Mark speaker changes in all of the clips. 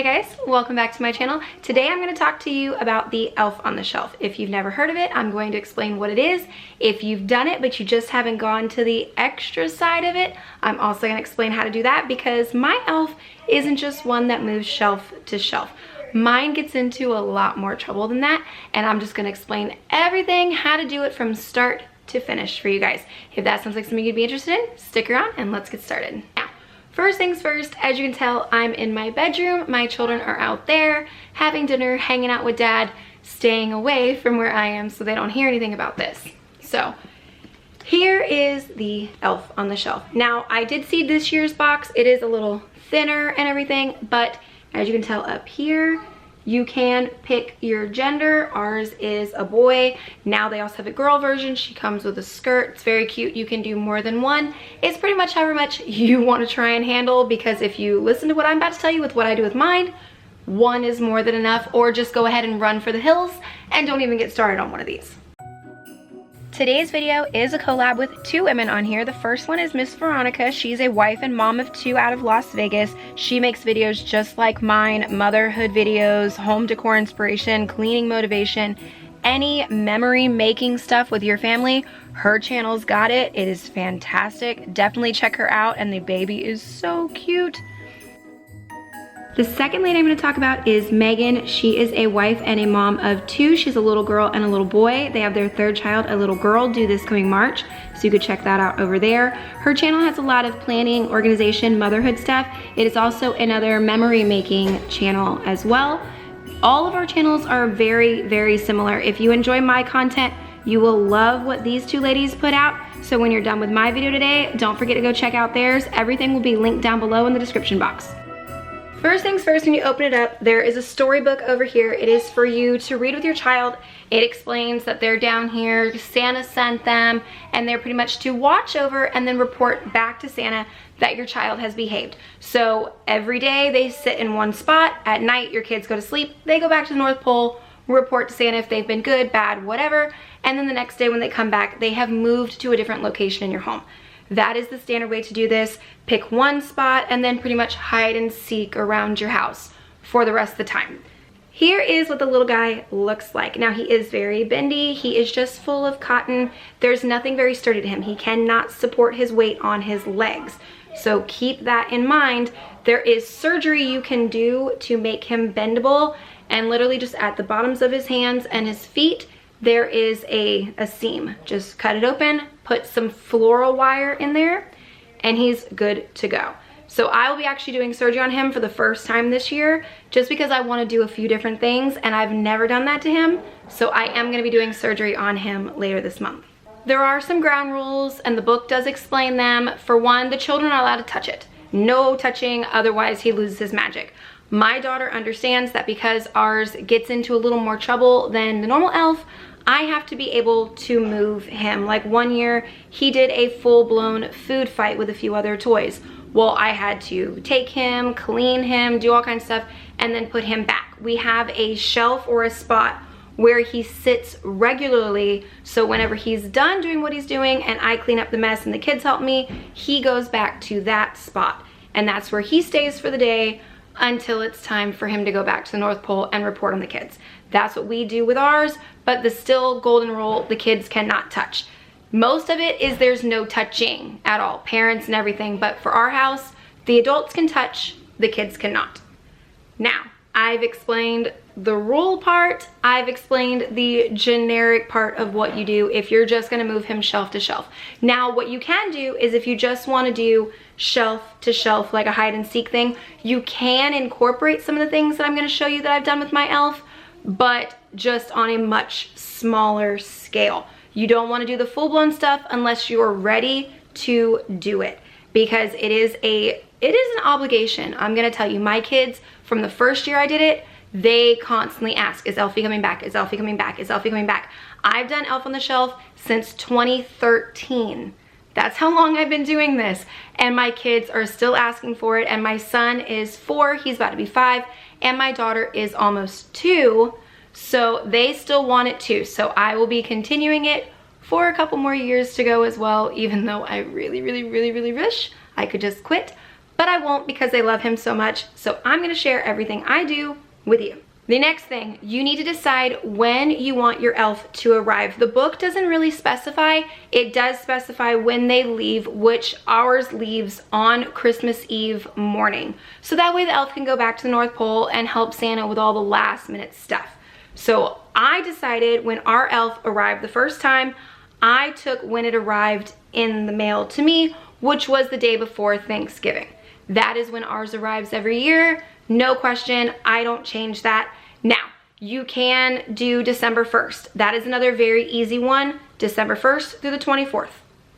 Speaker 1: guys, welcome back to my channel. Today I'm going to talk to you about the Elf on the Shelf. If you've never heard of it, I'm going to explain what it is. If you've done it but you just haven't gone to the extra side of it, I'm also going to explain how to do that because my elf isn't just one that moves shelf to shelf. Mine gets into a lot more trouble than that, and I'm just going to explain everything, how to do it from start to finish for you guys. If that sounds like something you'd be interested in, stick around and let's get started. Now, first things first, as you can tell, I'm in my bedroom. My children are out there having dinner, hanging out with dad, staying away from where I am so they don't hear anything about this. So here is the Elf on the Shelf. Now, I did see this year's box. It is a little thinner and everything, but as you can tell up here, you can pick your gender. Ours is a boy. Now they also have a girl version. She comes with a skirt. It's very cute. You can do more than one. It's pretty much however much you want to try and handle, because if you listen to what I'm about to tell you with what I do with mine, one is more than enough, or just go ahead and run for the hills and don't even get started on one of these. Today's video is a collab with two women on here. The first one is Miss Veronica. She's a wife and mom of two out of Las Vegas. She makes videos just like mine, motherhood videos, home decor inspiration, cleaning motivation, any memory making stuff with your family. Her channel's got it. It is fantastic. Definitely check her out, and the baby is so cute. The second lady I'm going to talk about is Megan. She is a wife and a mom of two. She's a little girl and a little boy. They have their third child, a little girl, due this coming March, so you could check that out over there. Her channel has a lot of planning, organization, motherhood stuff. It is also another memory making channel as well. All of our channels are very, very similar. If you enjoy my content, you will love what these two ladies put out. So when you're done with my video today, don't forget to go check out theirs. Everything will be linked down below in the description box. First things first, when you open it up, there is a storybook over here. It is for you to read with your child. It explains that they're down here, Santa sent them, and they're pretty much to watch over and then report back to Santa that your child has behaved. So every day they sit in one spot. At night, your kids go to sleep. They go back to the North Pole, report to Santa if they've been good, bad, whatever. And then the next day when they come back, they have moved to a different location in your home. That is the standard way to do this. Pick one spot and then pretty much hide and seek around your house for the rest of the time. Here is what the little guy looks like. Now, he is very bendy. He is just full of cotton. There's nothing very sturdy to him. He cannot support his weight on his legs. So keep that in mind. There is surgery you can do to make him bendable, and literally just at the bottoms of his hands and his feet, there is a seam. Just cut it open, put some floral wire in there, and he's good to go. So I will be actually doing surgery on him for the first time this year, just because I want to do a few different things, and I've never done that to him. So I am going to be doing surgery on him later this month. There are some ground rules, and the book does explain them. For one, the children are allowed to touch it. No touching, otherwise he loses his magic. My daughter understands that because ours gets into a little more trouble than the normal elf, I have to be able to move him. Like one year, he did a full-blown food fight with a few other toys. Well, I had to take him, clean him, do all kinds of stuff, and then put him back. We have a shelf or a spot where he sits regularly, so whenever he's done doing what he's doing and I clean up the mess and the kids help me, he goes back to that spot. And that's where he stays for the day until it's time for him to go back to the North Pole and report on the kids. That's what we do with ours, but the still golden rule, the kids cannot touch. Most of it is there's no touching at all, parents and everything, but for our house, the adults can touch, the kids cannot. Now, I've explained the rule part, I've explained the generic part of what you do if you're just gonna move him shelf to shelf. Now, what you can do is if you just wanna do shelf to shelf, like a hide and seek thing, you can incorporate some of the things that I'm gonna show you that I've done with my elf, but just on a much smaller scale. You don't wanna do the full-blown stuff unless you're ready to do it, because it is an obligation. I'm gonna tell you, my kids, from the first year I did it, they constantly ask, is Elfie coming back? Is Elfie coming back? Is Elfie coming back? I've done Elf on the Shelf since 2013. That's how long I've been doing this. And my kids are still asking for it. And my son is 4, he's about to be 5. And my daughter is almost 2. So they still want it too. So I will be continuing it for a couple more years to go as well, even though I really, really, really, really wish I could just quit. but I won't because I love him so much. So I'm gonna share everything I do with you. The next thing, you need to decide when you want your elf to arrive. The book doesn't really specify. It does specify when they leave, which ours leaves on Christmas Eve morning. So that way the elf can go back to the North Pole and help Santa with all the last minute stuff. So I decided when our elf arrived the first time, I took when it arrived in the mail to me, which was the day before Thanksgiving. That is when ours arrives every year. No question, I don't change that. Now, you can do December 1st. That is another very easy one, December 1st through the 24th.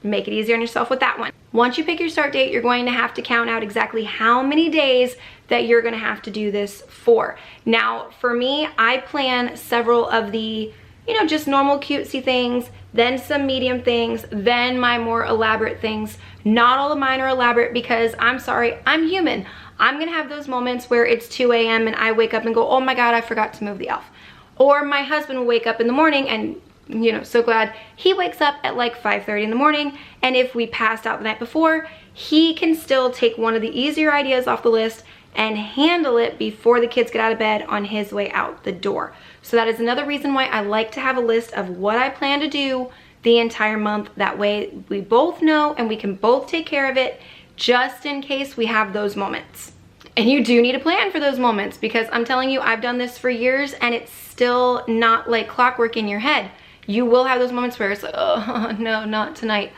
Speaker 1: Make it easier on yourself with that one. Once you pick your start date, you're going to have to count out exactly how many days that you're gonna have to do this for. Now, for me, I plan several of the, just normal cutesy things, then some medium things, then my more elaborate things. Not all of mine are elaborate because I'm sorry, I'm human. I'm gonna have those moments where it's 2 a.m. and I wake up and go, oh my God, I forgot to move the elf. Or my husband will wake up in the morning and, so glad he wakes up at like 5:30 in the morning. And if we passed out the night before, he can still take one of the easier ideas off the list and handle it before the kids get out of bed on his way out the door. So that is another reason why I like to have a list of what I plan to do the entire month. That way we both know and we can both take care of it just in case we have those moments. And you do need a plan for those moments because I'm telling you, I've done this for years and it's still not like clockwork in your head. You will have those moments where it's like, oh no, not tonight.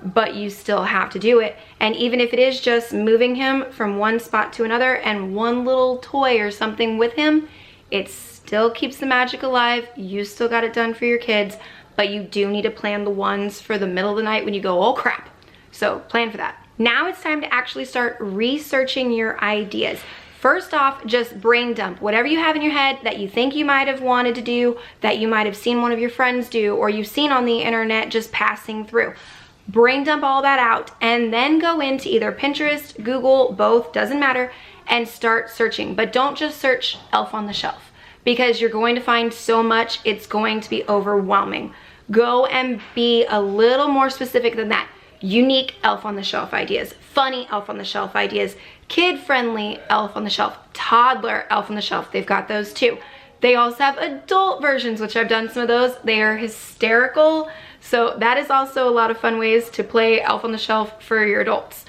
Speaker 1: But you still have to do it. And even if it is just moving him from one spot to another and one little toy or something with him, it still keeps the magic alive. You still got it done for your kids, but you do need to plan the ones for the middle of the night when you go, oh crap. So plan for that. Now it's time to actually start researching your ideas. First off, just brain dump whatever you have in your head that you think you might have wanted to do, that you might have seen one of your friends do, or you've seen on the internet just passing through. Brain dump all that out and then go into either Pinterest, Google, both, doesn't matter, and start searching. But don't just search elf on the shelf because you're going to find so much, it's going to be overwhelming. Go and be a little more specific than that. Unique elf on the shelf ideas, funny elf on the shelf ideas, kid-friendly elf on the shelf, toddler elf on the shelf. They've got those too. They also have adult versions, which I've done some of those. They are hysterical. So that is also a lot of fun ways to play elf on the shelf for your adults.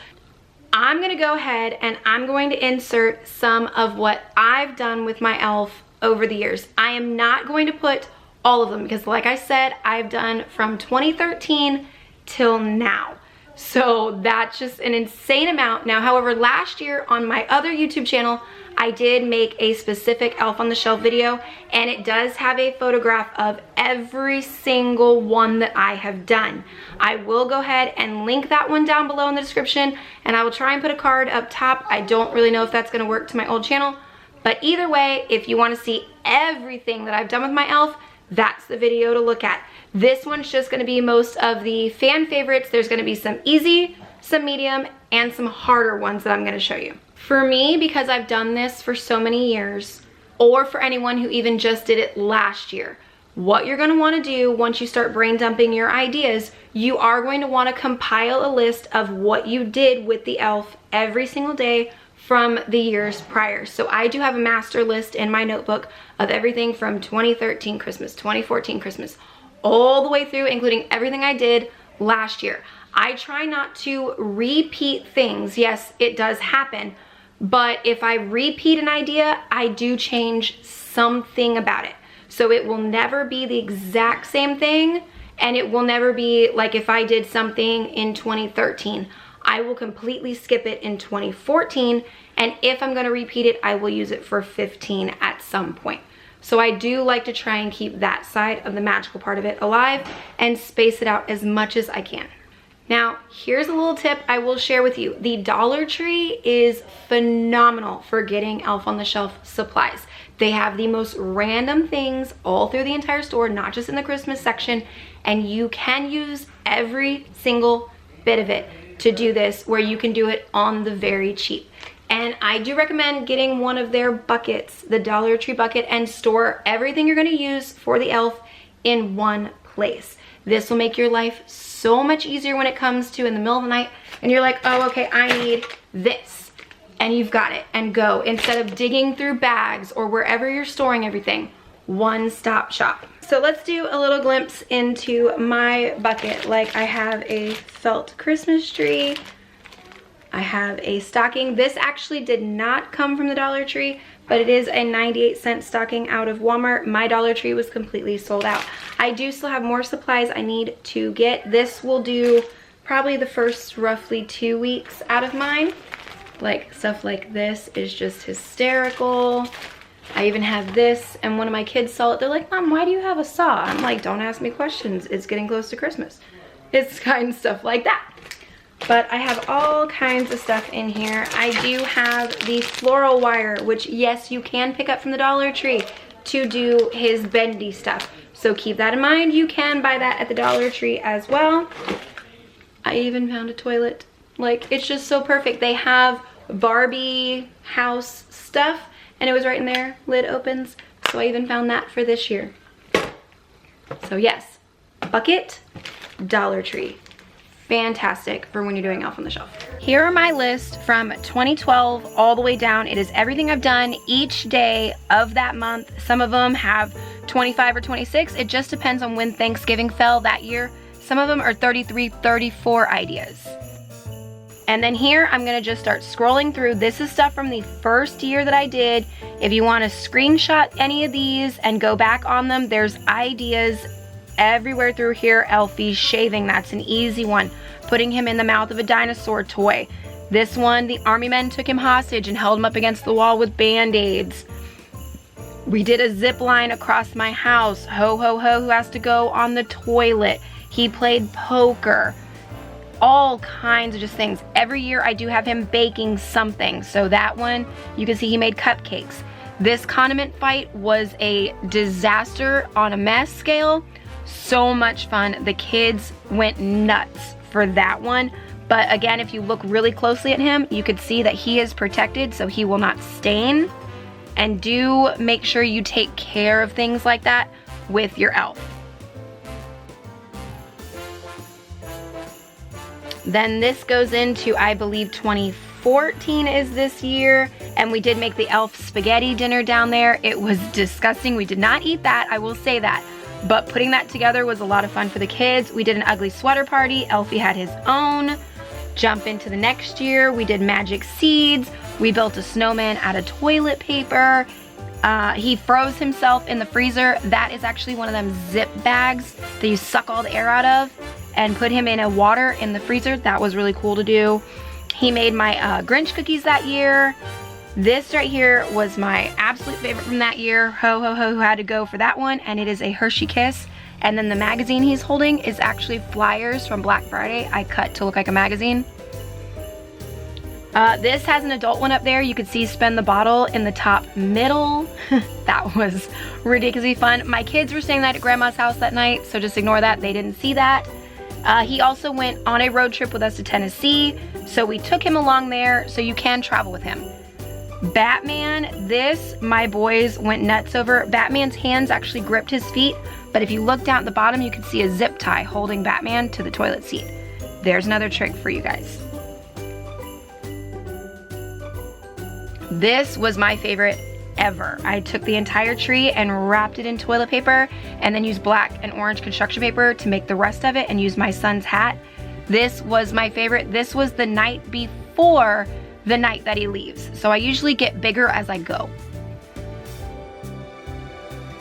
Speaker 1: I'm gonna go ahead and I'm going to insert some of what I've done with my elf over the years. I am not going to put all of them because like I said, I've done from 2013 till now. So that's just an insane amount. Now, however, last year on my other YouTube channel, I did make a specific elf on the shelf video and it does have a photograph of every single one that I have done. I will go ahead and link that one down below in the description and I will try and put a card up top. I don't really know if that's gonna work to my old channel, but either way, if you wanna see everything that I've done with my elf, that's the video to look at. This one's just gonna be most of the fan favorites. There's gonna be some easy, some medium, and some harder ones that I'm gonna show you. For me, because I've done this for so many years, or for anyone who even just did it last year, what you're gonna wanna do once you start brain dumping your ideas, you are going to wanna compile a list of what you did with the elf every single day from the years prior. So I do have a master list in my notebook of everything from 2013 Christmas, 2014 Christmas, all the way through, including everything I did last year. I try not to repeat things. Yes, it does happen, but if I repeat an idea, I do change something about it. So it will never be the exact same thing, and it will never be like if I did something in 2013. I will completely skip it in 2014, and if I'm gonna repeat it, I will use it for 15 at some point. So I do like to try and keep that side of the magical part of it alive and space it out as much as I can. Now, here's a little tip I will share with you. The Dollar Tree is phenomenal for getting elf on the shelf supplies. They have the most random things all through the entire store, not just in the Christmas section, and you can use every single bit of it to do this, where you can do it on the very cheap. And I do recommend getting one of their buckets, the Dollar Tree bucket, and store everything you're gonna use for the elf in one place. This will make your life so much easier when it comes to in the middle of the night and you're like, oh, okay, I need this. and you've got it, and go. Instead of digging through bags or wherever you're storing everything, one-stop shop. So let's do a little glimpse into my bucket. Like, I have a felt Christmas tree. I have a stocking. This actually did not come from the Dollar Tree, but it is a 98-cent stocking out of Walmart. My Dollar Tree was completely sold out. I do still have more supplies I need to get. This will do probably the first roughly 2 weeks out of mine. Like, stuff like this is just hysterical. I even have this, and one of my kids saw it. They're like, Mom, why do you have a saw? I'm like, don't ask me questions. It's getting close to Christmas. It's kind of stuff like that. But I have all kinds of stuff in here. I do have the floral wire, which yes, you can pick up from the Dollar Tree to do his bendy stuff. So keep that in mind. You can buy that at the Dollar Tree as well. I even found a toilet. Like, it's just so perfect. They have Barbie house stuff, and it was right in there. Lid opens. So I even found that for this year. So yes, bucket, Dollar Tree. Fantastic for when you're doing Elf on the Shelf. Here are my list from 2012 all the way down. It is everything I've done each day of that month. Some of them have 25 or 26. It just depends on when Thanksgiving fell that year. Some of them are 33, 34 ideas. And then here, I'm gonna just start scrolling through. This is stuff from the first year that I did. If you wanna screenshot any of these and go back on them, there's ideas everywhere through here. Elfie shaving, that's an easy one. Putting him in the mouth of a dinosaur toy. This one, the army men took him hostage and held him up against the wall with band-aids. We did a zip line across my house. Ho ho ho, who has to go on the toilet. He played poker. All kinds of just things. Every year I do have him baking something. So that one, you can see he made cupcakes. This condiment fight was a disaster on a mess scale. So much fun. The kids went nuts for that one. But again, if you look really closely at him, you could see that he is protected so he will not stain. And do make sure you take care of things like that with your elf. Then this goes into, I believe, 2014 is this year, and we did make the elf spaghetti dinner down there. It was disgusting. We did not eat that, I will say that. But putting that together was a lot of fun for the kids. We did an ugly sweater party. Elfie had his own. Jump into the next year, we did magic seeds. We built a snowman out of toilet paper. He froze himself in the freezer. That is actually one of them zip bags that you suck all the air out of, and put him in a water in the freezer. That was really cool to do. He made my Grinch cookies that year. This right here was my absolute favorite from that year. Ho ho ho, who had to go for that one, and it is a Hershey Kiss. And then the magazine he's holding is actually flyers from Black Friday I cut to look like a magazine. This has an adult one up there. You could see Spend the Bottle in the top middle. That was ridiculously fun. My kids were staying that at Grandma's house that night, so just ignore that. They didn't see that. He also went on a road trip with us to Tennessee, so we took him along there, so you can travel with him. Batman, this, my boys went nuts over. Batman's hands actually gripped his feet, but if you look down at the bottom, you can see a zip tie holding Batman to the toilet seat. There's another trick for you guys. This was my favorite ever. I took the entire tree and wrapped it in toilet paper, and then used black and orange construction paper to make the rest of it, and used my son's hat. This was my favorite. This was the night before the night that he leaves. So I usually get bigger as I go.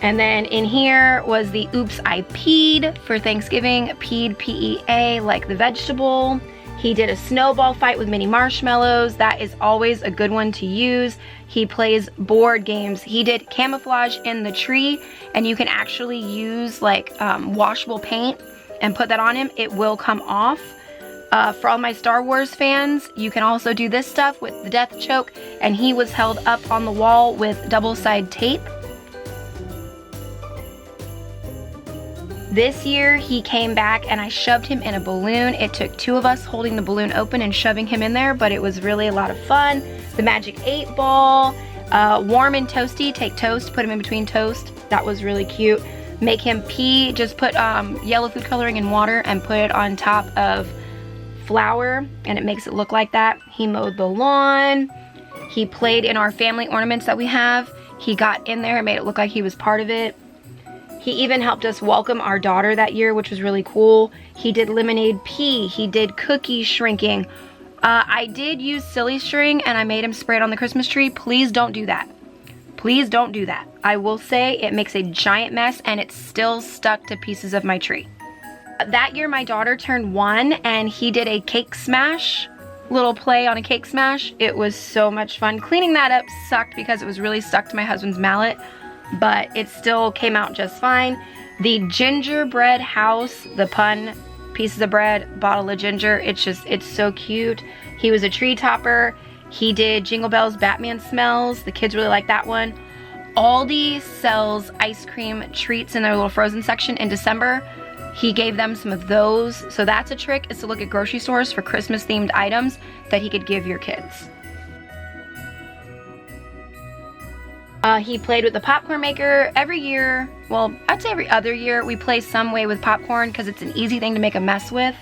Speaker 1: And then in here was the Oops, I Peed for Thanksgiving. Peed, P-E-A, like the vegetable. He did a snowball fight with mini marshmallows. That is always a good one to use. He plays board games. He did camouflage in the tree, and you can actually use like washable paint and put that on him. It will come off. For all my Star Wars fans, you can also do this stuff with the death choke, and he was held up on the wall with double-side tape. This year, he came back and I shoved him in a balloon. It took two of us holding the balloon open and shoving him in there, but it was really a lot of fun. The Magic 8 Ball, warm and toasty, take toast, put him in between toast. That was really cute. Make him pee, just put yellow food coloring in water and put it on top of flour, and it makes it look like that. He mowed the lawn. He played in our family ornaments that we have. He got in there and made it look like he was part of it. He even helped us welcome our daughter that year, which was really cool. He did lemonade pea. He did cookie shrinking. I did use silly string and I made him spray it on the Christmas tree. Please don't do that. Please don't do that. I will say it makes a giant mess and it's still stuck to pieces of my tree. That year my daughter turned 1 and he did a cake smash, little play on a cake smash. It was so much fun. Cleaning that up sucked because it was really stuck to my husband's mallet, but it still came out just fine. The gingerbread house, the pun, pieces of bread, bottle of ginger, it's so cute. He was a tree topper. He did Jingle Bells Batman smells. The kids really like that one. Aldi sells ice cream treats in their little frozen section in December. He gave them some of those. So that's a trick, is to look at grocery stores for Christmas themed items that he could give your kids. He played with the popcorn maker every year. Well, I'd say every other year we play some way with popcorn because it's an easy thing to make a mess with.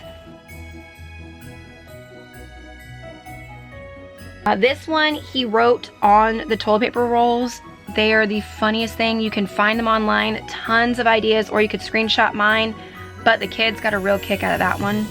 Speaker 1: This one he wrote on the toilet paper rolls. They are the funniest thing. You can find them online, tons of ideas, or you could screenshot mine, but the kids got a real kick out of that one.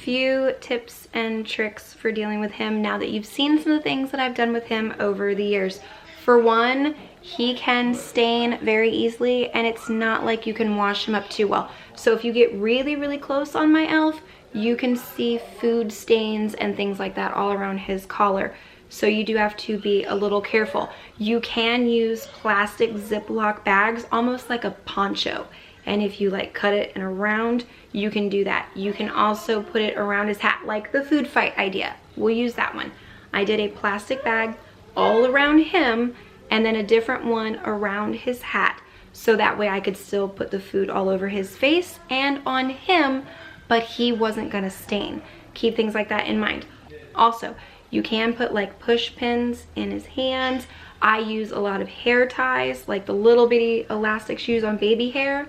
Speaker 1: Few tips and tricks for dealing with him now that you've seen some of the things that I've done with him over the years. For one, he can stain very easily and it's not like you can wash him up too well. So if you get really, really close on my elf, you can see food stains and things like that all around his collar. So you do have to be a little careful. You can use plastic Ziploc bags, almost like a poncho. And if you like cut it and around, you can do that. You can also put it around his hat, like the food fight idea. We'll use that one. I did a plastic bag all around him and then a different one around his hat. So that way I could still put the food all over his face and on him, but he wasn't gonna stain. Keep things like that in mind. Also, you can put like push pins in his hands. I use a lot of hair ties, like the little bitty elastic shoes on baby hair,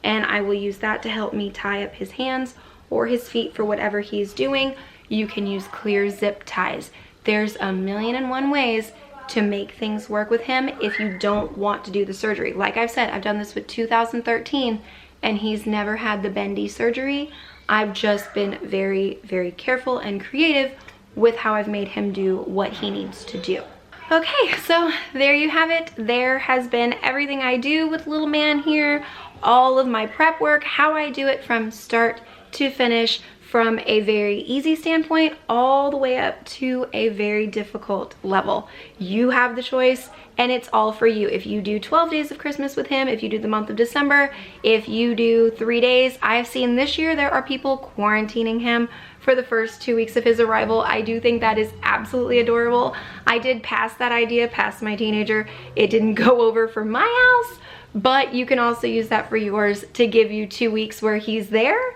Speaker 1: and I will use that to help me tie up his hands or his feet for whatever he's doing. You can use clear zip ties. There's a million and one ways to make things work with him if you don't want to do the surgery. Like I've said, I've done this with 2013 and he's never had the bendy surgery. I've just been very, very careful and creative with how I've made him do what he needs to do. Okay, so there you have it. There has been everything I do with little man here, all of my prep work, how I do it from start to finish, from a very easy standpoint all the way up to a very difficult level. You have the choice and it's all for you. If you do 12 days of Christmas with him, if you do the month of December, if you do 3 days, I've seen this year there are people quarantining him for the first 2 weeks of his arrival. I do think that is absolutely adorable. I did pass that idea past my teenager. It didn't go over for my house, but you can also use that for yours to give you 2 weeks where he's there,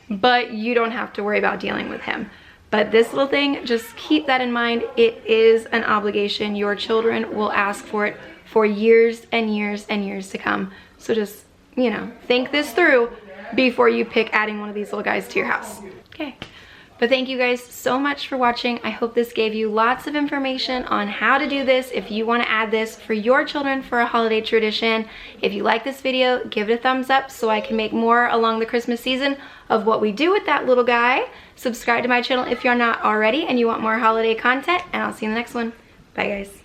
Speaker 1: but you don't have to worry about dealing with him. But this little thing, just keep that in mind. It is an obligation. Your children will ask for it for years and years and years to come. So just, you know, think this through before you pick adding one of these little guys to your house. Okay. But thank you guys so much for watching. I hope this gave you lots of information on how to do this if you want to add this for your children for a holiday tradition. If you like this video, give it a thumbs up so I can make more along the Christmas season of what we do with that little guy. Subscribe to my channel if you're not already and you want more holiday content, and I'll see you in the next one. Bye guys.